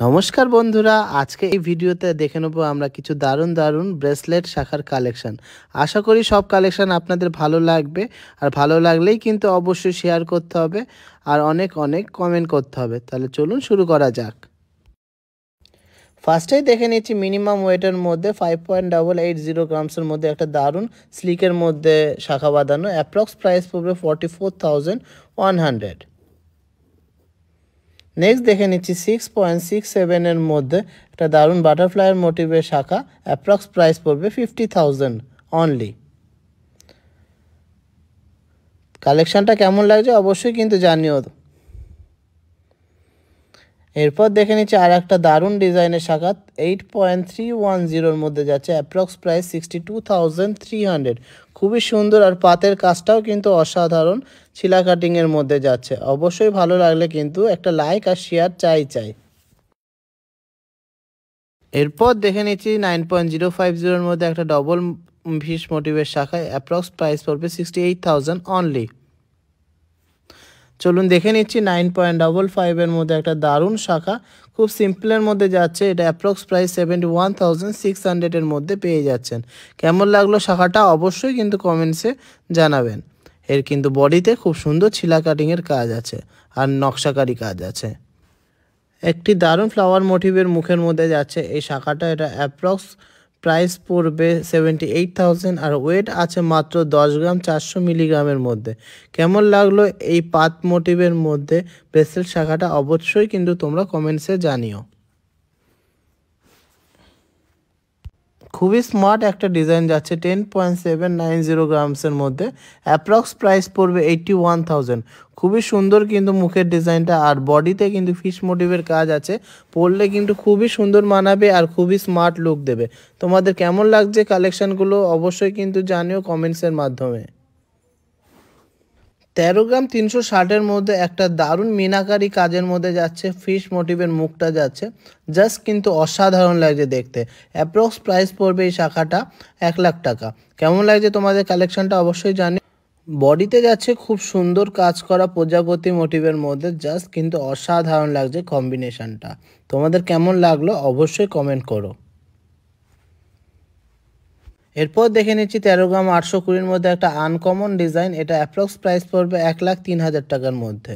নমস্কার বন্ধুরা, আজকে এই ভিডিওতে দেখে নেব আমরা কিছু দারুণ দারুণ ব্রেসলেট শাখার কালেকশন। আশা করি সব কালেকশন আপনাদের ভালো লাগবে, আর ভালো লাগলেই কিন্তু অবশ্যই শেয়ার করতে হবে আর অনেক অনেক কমেন্ট করতে হবে। তাহলে চলুন শুরু করা যাক। ফার্স্টেই দেখে নিচ্ছি মিনিমাম ওয়েটের মধ্যে 5.880 গ্রামসের মধ্যে একটা দারুণ স্লিকের মধ্যে শাখা বাঁধানো। অ্যাপ্রক্স প্রাইস পড়বে 44,100। নেক্সট দেখে নিচ্ছি 6.67 এর মধ্যে একটা দারুণ বাটারফ্লাইয়ের মোটিভের শাখা। অ্যাপ্রক্স প্রাইস পড়বে 50,000 অনলি। কালেকশানটা কেমন লাগছে অবশ্যই কিন্তু জানিও। এরপর দেখে নিচ্ছি আর একটা দারুণ ডিজাইনের শাখা 8.310 মধ্যে যাচ্ছে। Approx price 62,300। খুবই সুন্দর, আর পাতের কাজটাও কিন্তু অসাধারণ ছিলা কাটিংয়ের মধ্যে যাচ্ছে। অবশ্যই ভালো লাগলে কিন্তু একটা লাইক আর শেয়ার চাই। এরপর দেখে নিচ্ছি 9.050 মধ্যে একটা ডবল ফিশ মোটিভের শাখায়। অ্যাপ্রক্স প্রাইস পড়বে 68,000 অনলি। চলুন দেখে নিচ্ছি 9.55 মধ্যে একটা দারুণ শাখা, খুব সিম্পলের মধ্যে যাচ্ছে। এটা অ্যাপ্রক্স প্রাইস 71,600 মধ্যে পেয়ে যাচ্ছেন। কেমন লাগলো শাখাটা অবশ্যই কিন্তু কমেন্টসে জানাবেন। এর কিন্তু বডিতে খুব সুন্দর ছিলা কাটিংয়ের কাজ আছে আর নকশাকারি কাজ আছে। একটি দারুণ ফ্লাওয়ার মোটিভের মুখের মধ্যে যাচ্ছে এই শাখাটা। এটা অ্যাপ্রক্স প্রাইস পড়বে 78,000, আর ওয়েট আছে মাত্র 10 গ্রাম 400 মিলিগ্রামের মধ্যে। কেমন লাগলো এই পাত মোটিভের মধ্যে ব্রেসলেট শাখাটা অবশ্যই কিন্তু তোমরা কমেন্টসে জানিও। খুবই স্মার্ট একটা ডিজাইন যাচ্ছে 10.790 গ্রামসের মধ্যে। অ্যাপ্রক্স প্রাইস পড়বে 81,000। খুবই সুন্দর কিন্তু মুখের ডিজাইনটা, আর বডিতে কিন্তু ফিশ মোটিভের কাজ আছে। পরলে কিন্তু খুবই সুন্দর মানাবে আর খুবই স্মার্ট লুক দেবে। তোমাদের কেমন লাগছে কালেকশানগুলো অবশ্যই কিন্তু জানিও কমেন্টসের মাধ্যমে। 13 গ্রাম 360-এর মধ্যে একটা দারুণ মিনাকারি কাজের মধ্যে যাচ্ছে। ফিশ মোটিভের মুখটা যাচ্ছে, জাস্ট কিন্তু অসাধারণ লাগছে দেখতে। অ্যাপ্রক্স প্রাইস পড়বে এই শাখাটা 1 লাখ টাকা। কেমন লাগছে তোমাদের কালেকশনটা অবশ্যই জানি। বডিতে যাচ্ছে খুব সুন্দর কাজ করা প্রজাপতি মোটিভের মধ্যে, জাস্ট কিন্তু অসাধারণ লাগছে কম্বিনেশনটা। তোমাদের কেমন লাগলো অবশ্যই কমেন্ট করো। এরপর দেখে নিচ্ছি 13 গ্রাম 820-র মধ্যে একটা আনকমন ডিজাইন। এটা অ্যাপ্রক্স প্রাইস পড়বে 1,03,000 টাকার মধ্যে।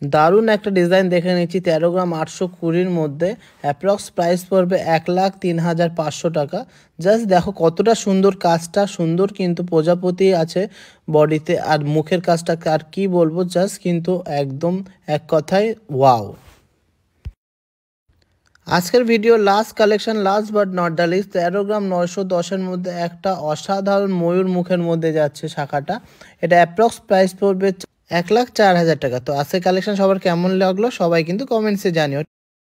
দারুণ একটা ডিজাইন দেখে নিচ্ছি 13 গ্রাম 820-র মধ্যে। অ্যাপ্রক্স প্রাইস পড়বে 1,03,500 টাকা। জাস্ট দেখো কতটা সুন্দর কাজটা, সুন্দর কিন্তু প্রজাপতি আছে বডিতে, আর মুখের কাজটা আর কি বলবো, জাস্ট কিন্তু একদম এক কথায় ওয়াও। আজকের video last collection, last but not the least. 13 gram 910-এর মধ্যে একটা অসাধারণ ময়ূর মুখের মধ্যে যাচ্ছে শাখাটা। এটা অ্যাপ্রক্স প্রাইস পড়বে 1,04,000 টাকা। তো আজকের কালেকশন সবার কেমন লাগলো সবাই কিন্তু কমেন্টসে জানিও।